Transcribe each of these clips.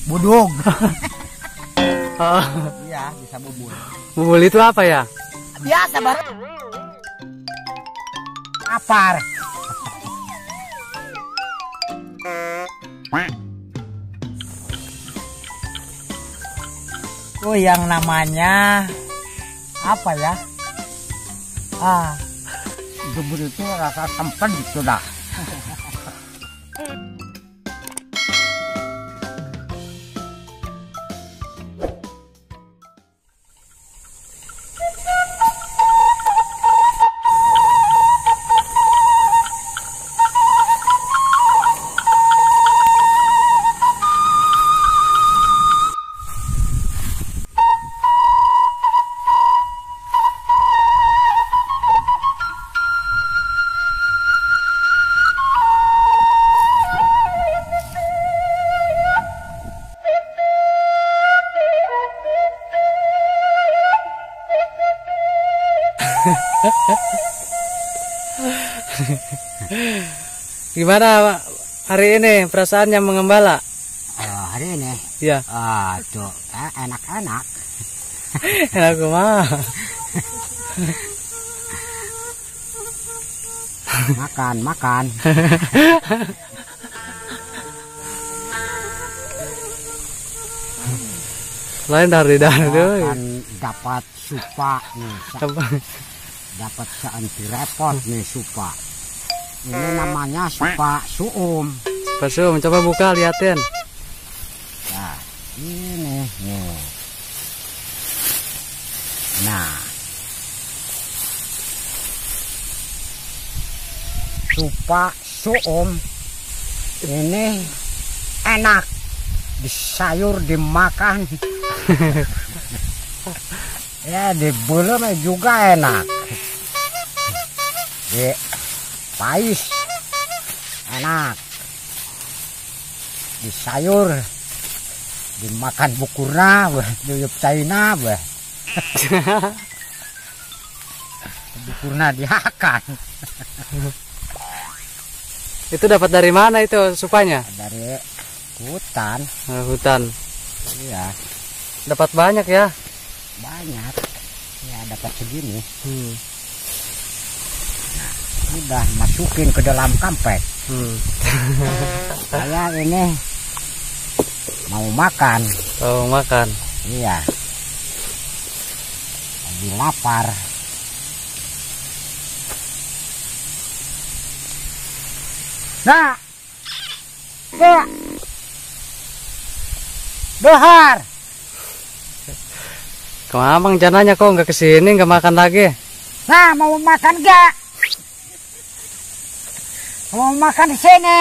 Budug. Oh, Iya, bisa bubul. bubul itu apa ya? Biasa baru. Apar. Oh, yang namanya apa ya? Bubur itu rasa sempet gitu dah. Gimana hari ini perasaannya mengembala? Hari ini, Ya, tuh enak-enak. aku mah. Makan. Lain dari Makan dapat supa nih, dapat seanti repot nih supa. Ini namanya supa suum. Pasum, coba buka liatin. Nah, ini nih. Nah, supa suum ini enak, disayur dimakan. Ya, dibelem juga enak. Pais enak, disayur dimakan bukurna, duyup caina, bukurna dihakan. Itu dapat dari mana itu supanya? Dari hutan. Hutan. Iya, Dapat banyak ya? banyak. Ya, dapat segini. Udah masukin ke dalam kampek. Saya ini mau makan. Oh, makan. Iya, lagi lapar. Nah, Dohar. Kemana rencananya kok nggak kesini, nggak makan lagi? Nah, mau makan gak? Mau makan di sini?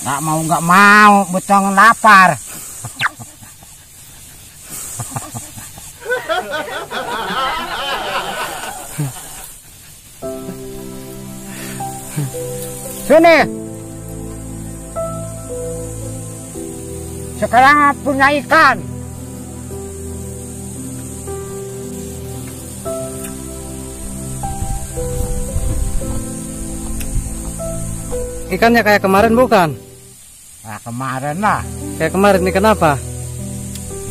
Nggak mau, betong lapar. Sini. Sekarang punya ikan. Ikannya kayak kemarin bukan? Nah, kemarin lah. Kayak kemarin ikan apa?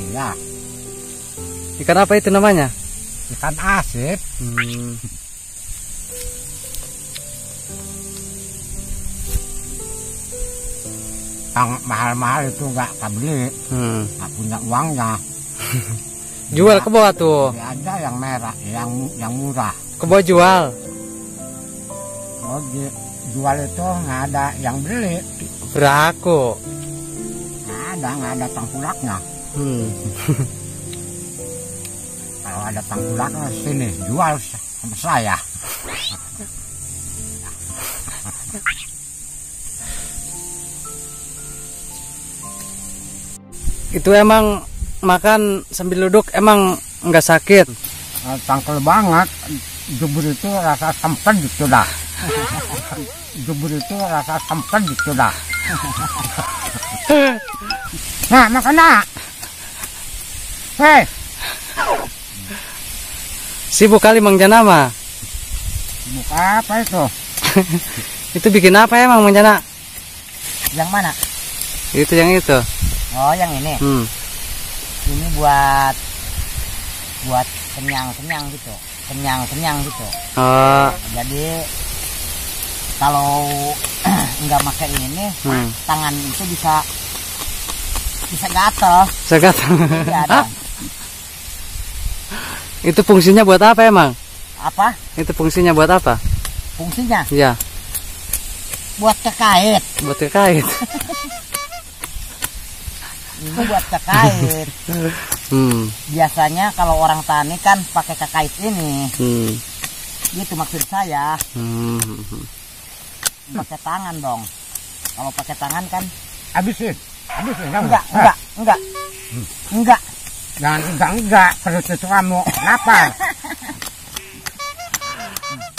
Iya, Ikan apa itu namanya? ikan asin. Yang mahal-mahal itu nggak beli, nggak punya uangnya. Jual ke bawah tuh. Ya, ada yang merah, yang murah. Ke bawah jual. Oh, jual itu nggak ada yang beli. Beraku. Nggak ada tangkulaknya. Kalau ada tangkulaknya sini jual sama saya. Itu emang makan sambil duduk emang nggak sakit? Tangkel banget. Jubur itu rasa sempet gitu dah. Jubur itu rasa sempet gitu dah. Nah, makan nak. Hei, Sibuk kali Mang Jana mah. buka apa itu? Itu bikin apa emang Mang Jana? Yang mana? Itu yang itu. Oh, yang ini. Ini buat kenyang gitu. Kenyang gitu. Oh. Jadi kalau nggak pakai ini, tangan itu bisa gatel. Bisa gatel. Iya, ada. Itu fungsinya buat apa emang? Apa? Itu fungsinya buat apa? Fungsinya? Iya. Buat kekait. Buat kekait. Ini buat kekait. Biasanya kalau orang tani kan pakai kekait ini. Gitu maksud saya. Pakai tangan dong. Kalau pakai tangan kan habisin. Enggak. Enggak. Perut itu kamu. Kenapa?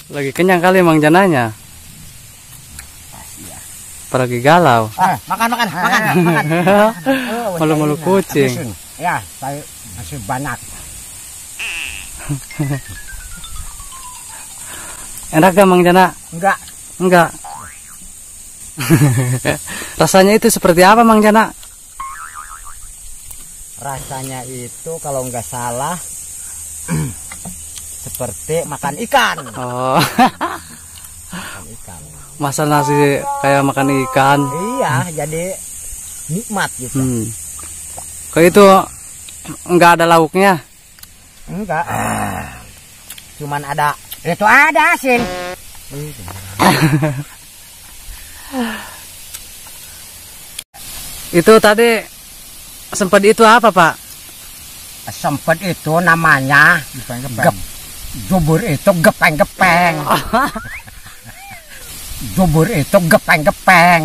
Lagi kenyang kali Mang Jananya. Pergi galau. Makan. Malu-malu kucing. Ya, saya masih banyak. Enak gak Mang Jana? Enggak. Rasanya itu seperti apa Mang Jana? Rasanya itu kalau nggak salah seperti makan ikan. Oh. Makan ikan. Masa nasi kayak makan ikan? Iya, jadi nikmat gitu. Kalau itu nggak ada lauknya? Enggak. Cuman ada. Itu ada asin. Itu tadi sempat itu apa Pak? Sempat itu namanya jubur itu gepeng-gepeng. Jubur itu gepeng-gepeng.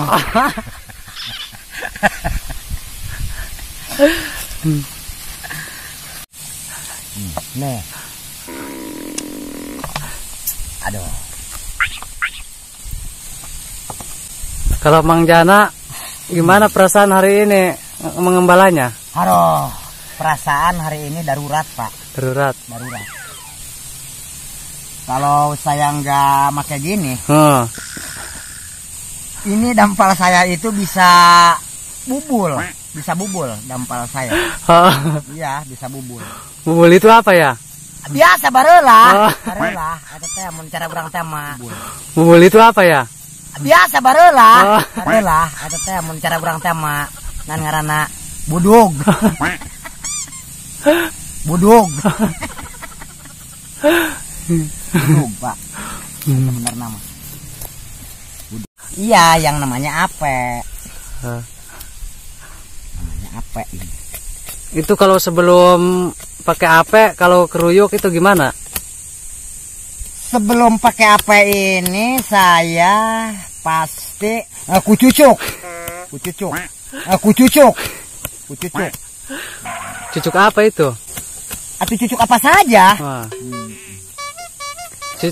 Nih. Aduh. Kalau Mang Jana gimana perasaan hari ini mengembalanya? Aduh, perasaan hari ini darurat Pak. Darurat. Kalau saya nggak pakai gini, ini dampal saya itu bisa bubul dampal saya. Iya, bisa bubul. Bubul itu apa ya? Biasa barelah. Ada teh mun cara urang teh mah. Bubul itu apa ya? Biasa barelah. Ada teh mun cara urang teh mah. Nan ngaranna budug. Budug, Pak. Benar nama. Budug. Iya, yang namanya ape. Namanya ape ini. Itu kalau sebelum pakai ape, kalau keruyuk itu gimana? Sebelum pakai ape ini saya pasti kucucuk. Cucuk apa itu? Atau cucuk apa saja?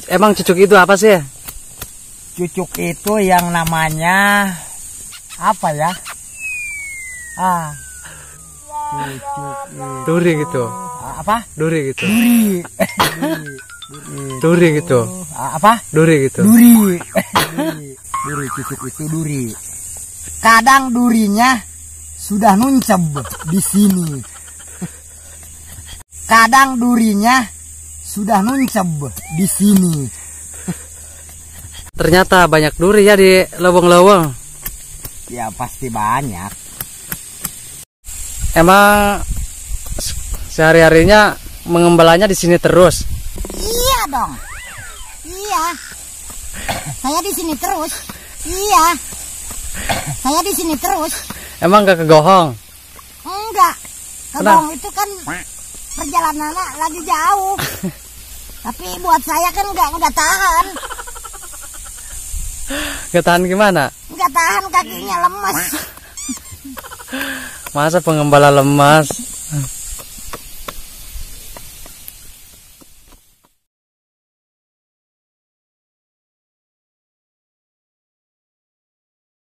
Emang cucuk itu apa sih? Cucuk itu yang namanya apa ya? Cucuk duri gitu. Apa? Duri gitu. Duri gitu. Apa? Duri gitu. Duri, cucuk itu duri. Kadang durinya sudah nuncep di sini. Kadang durinya sudah nuncep di sini. Ternyata banyak duri ya di lowong-lowong. Ya pasti banyak. Emang sehari-harinya mengembalanya di sini terus? Iya dong. Iya. Saya di sini terus. Iya. Saya di sini terus. Emang gak kegohong? Enggak. Kegohong itu kan perjalanannya lagi jauh. Tapi buat saya kan enggak tahan. Gak tahan gimana? Enggak tahan, kakinya lemes. Masa pengembala lemas?